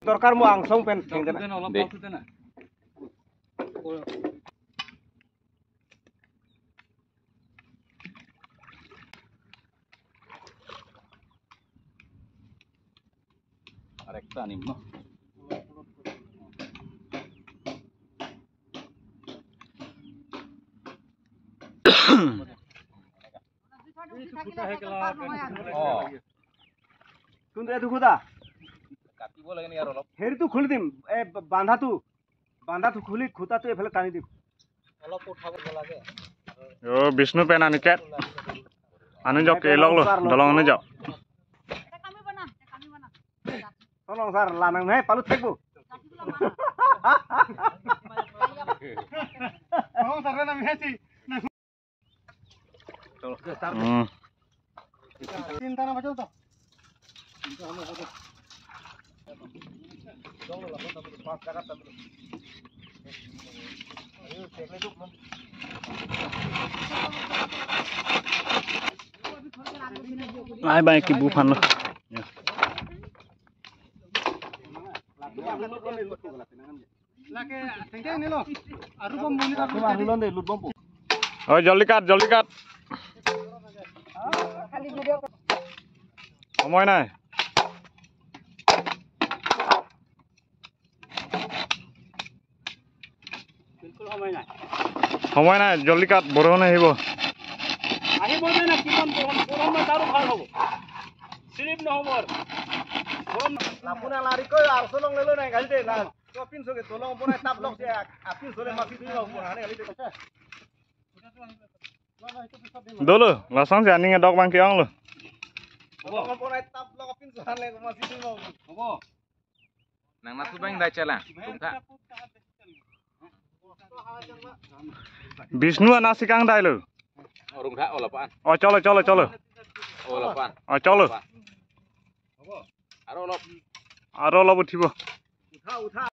দরকার মো আংসং পেন ঠেংদে না অলপ পাউতে না আরেকটা আনিম না কোন রে দুখুদা কাটিব লাগে নি আর অলপ হেৰি তো খুলি দিম এ বান্ধাটো খুলি খুঁটাটো এফালে টানি দিম অলপ উঠাব লাগে ও বিষ্ণু পেন আনিকে আনি যাওক এই লগ দলং আনি যাওক তলং স্যার লানাং নাই পালু থাকবো তলং স্যার না মিহাসি চলো স্যার চিন্তা না বাজো তো চিন্তা হলো হতো চলো লাগো তো পাঁচ টাকা তো এই দেখলে তো ai bay ki bu phan lo লাকে ঠেংকে নিলো আৰু বম মনি কাট আনিলো দে লুট বম oi জলদি কাট খালি ভিডিও সময় নাই বিলকুল সময় নাই জলদি কাট বৰষুণ আহিব আহিব না কিমান বৰষুণ তাৰো ভাল হ'ব স্লিপ নহব লাপুনা লাৰি কই আৰু চলং লেলো নাই গালি দে না তো পিনছকে দলং বনাই তাপ লক যে আপনি চলে মাটি দিও হানে গালি দে dulu langsung janing dok bang kiong lo dolong banaই তাপ লক পিনছ হানে মাটি দিও হ'ব nang natu bang dai chala tungka Bisnu ana sikang dai lo orung tha olapan oh cholo olapan oh cholo হ'ব aro olop uthibo উঠা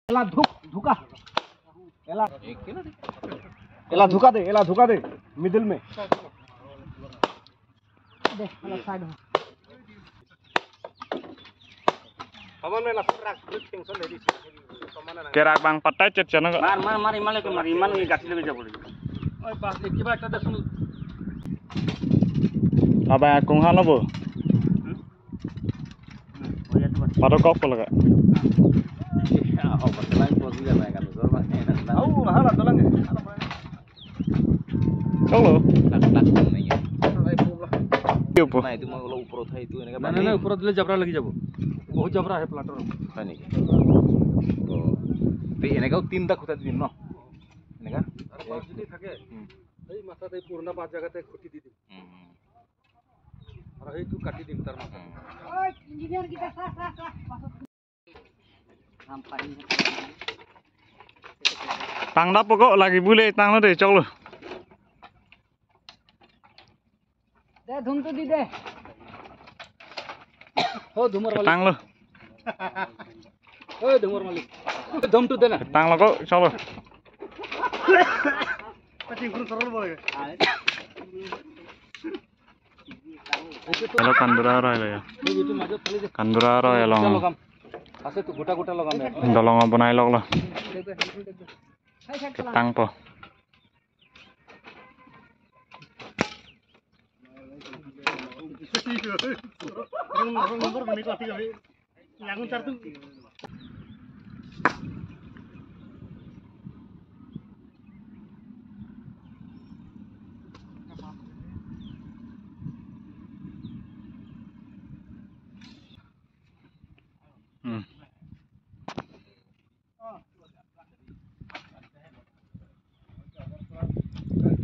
এলা ধুকা ekila एला धोखा दे मिडिल में दे अलग साइड में पवन में लफट रख टेंशन ले दी kerak bang patai cet chana मार इमान ये गाठी लगे जा पड़ी ओए बास एक बार एकटा दे सुन aba kung halo bo paro kok laga oh pasalan posi ga kan gor bang au hala dolange cholo tak নাই কি উপ না itu mau lo upro thai itu enaka না উপর দিলে জবরা লাগি যাব বহুত জবরা হে প্লাটার হয় নাকি তো এনেকাও তিনটা খুঁটা দিম ন এনেকা যদি থাকে এই মাথাতে পুরনা পাঁচ জায়গাতে খুঁটি দি দিম আর এইটু কাটি দিম তার মাথা ওই ইঞ্জিনিয়ার কি tangda pokok lagi bule tang lo de cholo दे धुम तो दी दे हो धुमर वाली tang lo ओए धुमर वाली धुम तो दे ना tang lo kok cholo पची गुरु सरल बोले hello kandura roy lo ya itu maju खाली दे kandura roy long लगाम আছে তো গোটা গোটা लगाम dolong banai log lo tang po nomor bani ko ঠিক হবে লাগুন চার তো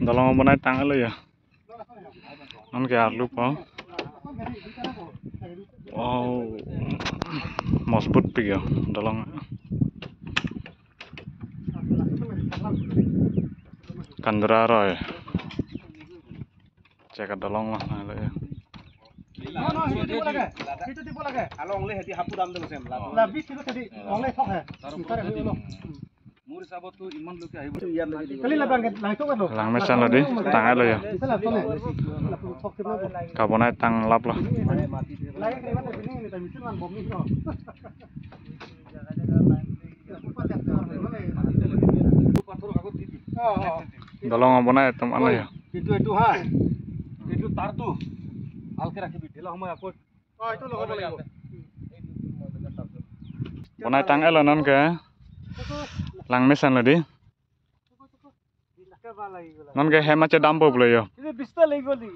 dolong banai tang lo ya non ke arlu po wow mosbut pig ya dolong kandura roy cek dolong lah lo ya no itu tipo lage along le heti hapu dam dem sem la 20 kilo tadi ongle thok hai tare holo mur sabot tu iman loke aibo kali la bang lai thok lo lang mesan lo di tang lo ya sala tole kabonai tang lap lo lagi kali mana sini ni ta misin man bom ni দলং বনাই একদম আলাই এইটো হা এইটো তাৰটো ভালকে ৰাখিবি ঢিলা সময় আকৌ এইটো লগাব লাগিব বনাই টাঙাই ল ননকে লাংমেচান লদি ননকে হেমাচে দাম পবলে yo 20 টা লাগি গলি